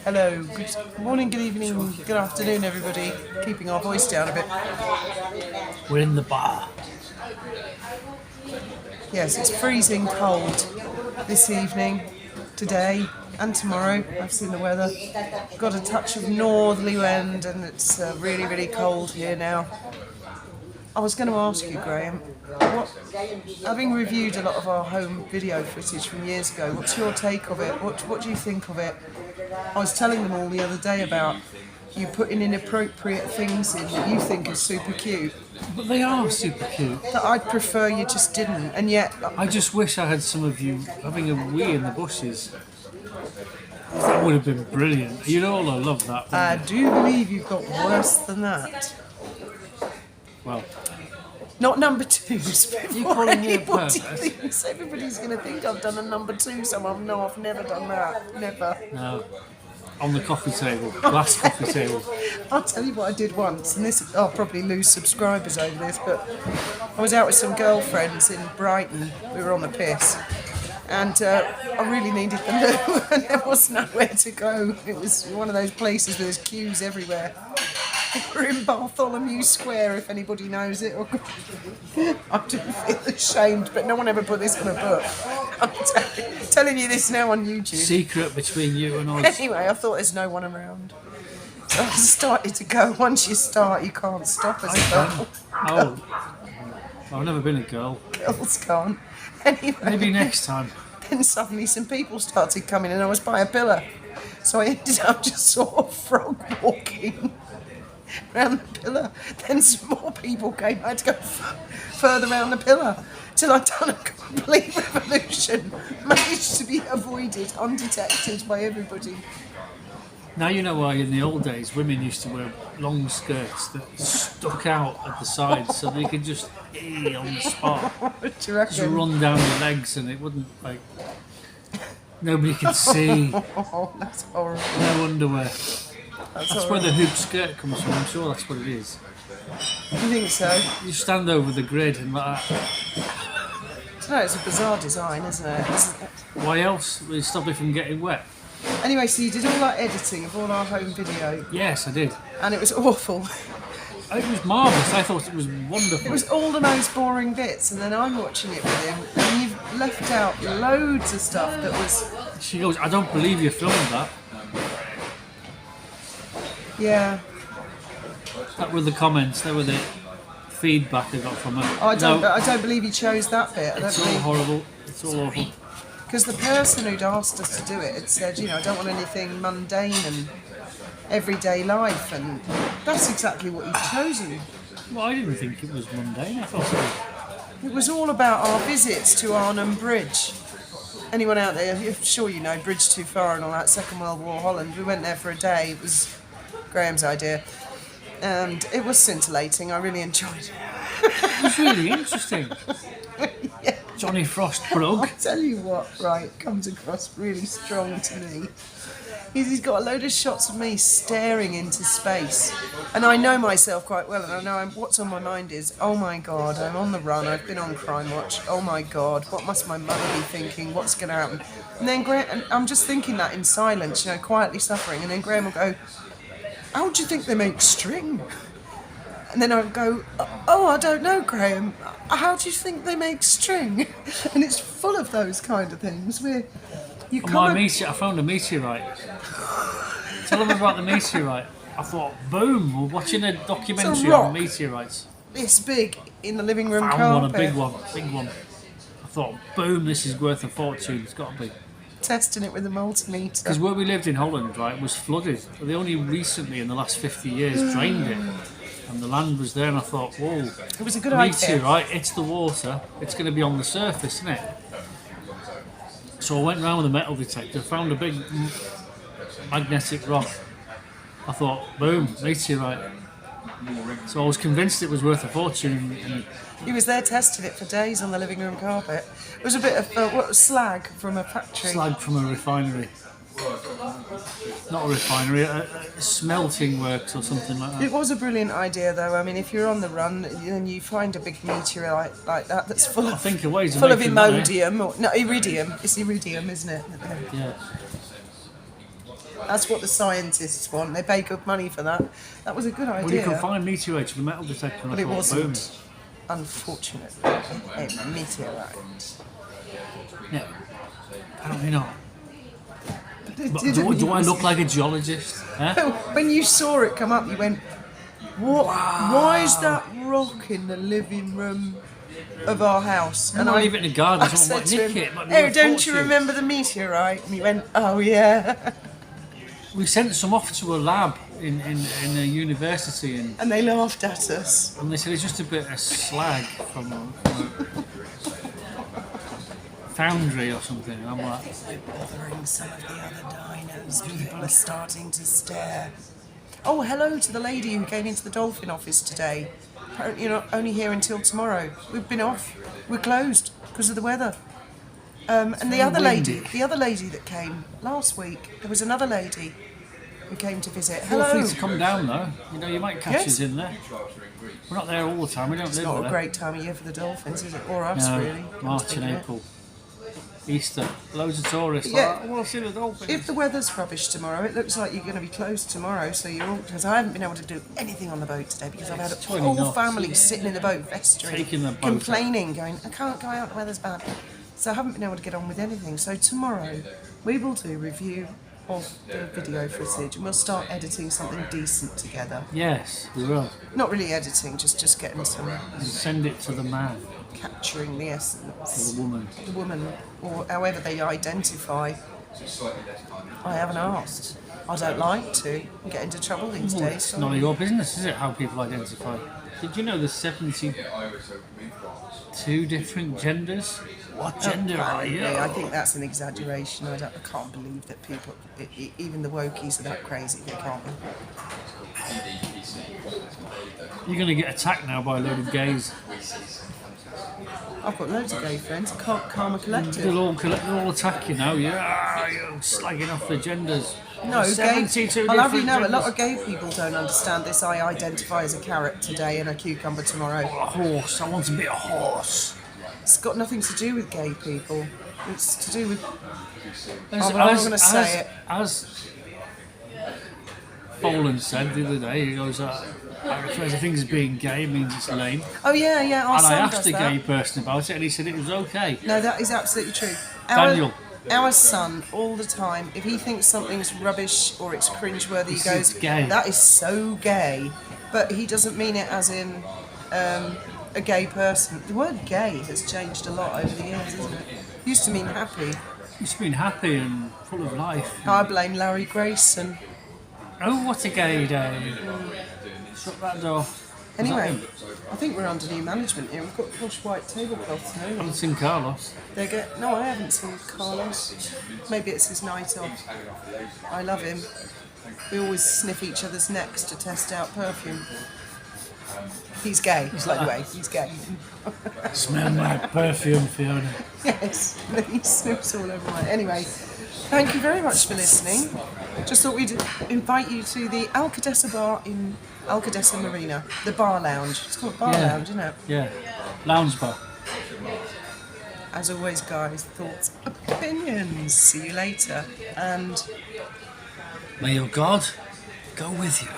Hello, good morning, good evening, good afternoon, everybody. Keeping our voice down a bit. We're in the bar. Yes, it's freezing cold this evening, today, and tomorrow. I've seen the weather. Got a touch of northerly wind, and it's really, really cold here now. I was going to ask you, Graham, having reviewed a lot of our home video footage from years ago, what's your take of it? What do you think of it? I was telling them all the other day about you putting inappropriate things in that you think are super cute. But they are super cute. That I'd prefer you just didn't, and yet I just wish I had some of you having a wee in the bushes. That would have been brilliant. You'd all have loved that. I do believe you've got worse than that. Well, not number twos. you calling me a Everybody pervert? thinks everybody's going to think I've done a number two. So I've never done that. Never. No. On the coffee table, glass coffee table. I'll tell you what I did once, and this I'll probably lose subscribers over this, but I was out with some girlfriends in Brighton. We were on the piss, and I really needed the loo, and there was nowhere to go. It was one of those places where there's queues everywhere. We're in Bartholomew Square, if anybody knows it. I do feel ashamed, but no one ever put this in a book. I'm telling you this now on YouTube. Secret between you and us. Anyway, I thought there's no one around. So I started to go. Once you start, you can't stop as a girl. Oh, I've never been a girl. Girls can't. Anyway, Maybe next time. then suddenly some people started coming and I was by a pillar. So I ended up just sort of frog walking around the pillar. Then some more people came. I had to go further around the pillar till I'd done a complete revolution. Managed to be avoided, undetected by everybody. Now you know why in the old days women used to wear long skirts that stuck out at the sides so they could just on the spot. What do you Just reckon? run down the legs and it wouldn't like nobody could see. Oh, that's horrible. No underwear. That's Where the hoop skirt comes from. I'm sure that's what it is. You think so? You stand over the grid and like that. I don't know, it's a bizarre design, isn't it? Why else? Will it stop it from getting wet? Anyway, so you did all that editing of all our home video, Yes, I did. and it was awful. It was marvellous. I thought it was wonderful. It was all the most boring bits, and then I'm watching it with him, and you've left out loads of stuff that was... She goes, I don't believe you filmed that. Yeah. That were the comments. That were the feedback I got from her. Oh, I No, don't believe you chose that bit. it's all horrible. It's all awful. Because the person who'd asked us to do it had said, I don't want anything mundane and everyday life, and that's exactly what you've chosen. Well, I didn't think it was mundane. I thought It was all about our visits to Arnham Bridge. Anyone out there, I'm sure you know, Bridge Too Far and all that, Second World War Holland. We went there for a day. It was Graham's idea. And it was scintillating. I really enjoyed it. it was really interesting. Yeah. Johnny Frost plug. I'll tell you what, right, comes across really strong to me. He's got a load of shots of me staring into space. And I know myself quite well, and I know what's on my mind is, oh my God, I'm on the run, I've been on Crime Watch, oh my God, what must my mother be thinking, what's going to happen? And then and I'm just thinking that in silence, quietly suffering, and then Graham will go, how do you think they make string? And then I'll go, oh, I don't know, Graham. How do you think they make string? And it's full of those kind of things where you On come... I found a meteorite. Tell them about the meteorite. I thought, boom, we're watching a documentary rock. on meteorites. This big in the living room Found carpet. one, a big one. I thought, boom, this is worth a fortune. It's got to be. Testing it with a multimeter. Because where we lived in Holland, right, was flooded. They only recently, in the last 50 years, drained it. And the land was there, and I thought, whoa, It was a good idea. meteorite, it's the water, it's going to be on the surface, isn't it? So I went round with a metal detector, found a big magnetic rock. I thought, boom, meteorite. So I was convinced it was worth a fortune. And He was there testing it for days on the living room carpet. It was a bit of slag from a factory. slag from a refinery. Not a refinery, a smelting works or something like that. It was a brilliant idea, though. I mean, if you're on the run and you find a big meteorite like that that's full I of think a ways of full of making money. imodium, or no, iridium. It's iridium, isn't it? Yeah. That's what the scientists want. They pay good money for that. That was a good idea. Well, you can find meteorites with a metal detector. But it wasn't, unfortunately, a meteorite. Yeah, apparently not. But But do I look like a geologist? Huh? When you saw it come up, you went, "What? Why is that rock in the living room of our house?" And I leave it in the garden. I Someone said might to nick him, it. Might be "Oh, worth don't you fortune." remember the meteorite?" And he went, "Oh yeah." We sent some off to a lab in a university, And they laughed at us. and they said it's just a bit of slag from a foundry or something. And I'm like, We're bothering some of the other diners. People are starting to stare. Oh, hello to the lady who came into the Dolphin office today. Apparently you're not only here until tomorrow. We've been off. We're closed because of the weather. And the other windy. lady that came last week, there was another lady who came to visit. feel Hello. free to come down though. You know, you might catch Yes. us in there. We're not there all the time. We don't It's live not there. a great time of year for the Dolphins, is it? Or us, No, really. March and April, Easter, loads of tourists. Yeah. Like, I want to see the dolphins. If the weather's rubbish tomorrow, it looks like you're going to be closed tomorrow. So you're all, because I haven't been able to do anything on the boat today because I've had a Tiny whole knots. family sitting in the boat festering, Taking the boat complaining, going, "I can't go out. The weather's bad." So I haven't been able to get on with anything. So tomorrow we will do a review of the video footage and we'll start editing something decent together. Yes, we will. Not really editing, just getting some And send it to the man, capturing the essence. the woman. The woman, or however they identify. I haven't asked. I don't like to. I get into trouble these Well, days. it's So none of your business, is it, how people identify? Did you know there's 72 different genders? What gender are you? I think that's an exaggeration. I can't believe that people, even the wokies, are that crazy. They can't be. You're going to get attacked now by a load of gays. I've got loads of gay friends. Karma Collective. They'll all attack you now. You're slagging off the genders. No, gay. 72 I'll have you different know, a lot genders. of gay people don't understand this. I identify as a carrot today and a cucumber tomorrow. A horse. I want to be a horse. It's got nothing to do with gay people. It's to do with. As, I'm not gonna say it. As Boland said the other day, he goes, I refer to things as being gay means it's lame. Oh yeah, yeah. Our And I son asked does a that. gay person about it, and he said it was okay. No, that is absolutely true. Daniel. Our son, all the time, if he thinks something's rubbish or it's cringeworthy, he This goes, is gay. "That is so gay." But he doesn't mean it as in a gay person. The word gay has changed a lot over the years, isn't it? Used to mean happy. He's been happy and full of life. I blame Larry Grayson. Oh, what a gay day. Shut that door. Anyway, I think we're under new management here. We've got plush white tablecloths I now. haven't seen Carlos. No, I haven't seen Carlos. Maybe it's his night off. I love him. We always sniff each other's necks to test out perfume. He's gay, by the way. He's gay. Smell my perfume, Fiona. Yes, he sniffs all over my. Anyway, thank you very much for listening. Just thought we'd invite you to the Alcadessa Bar in Alcadessa Marina, the bar lounge. It's called Bar Yeah. Lounge, isn't it? Yeah. Lounge bar. As always, guys, thoughts, opinions. See you later. And May your God go with you.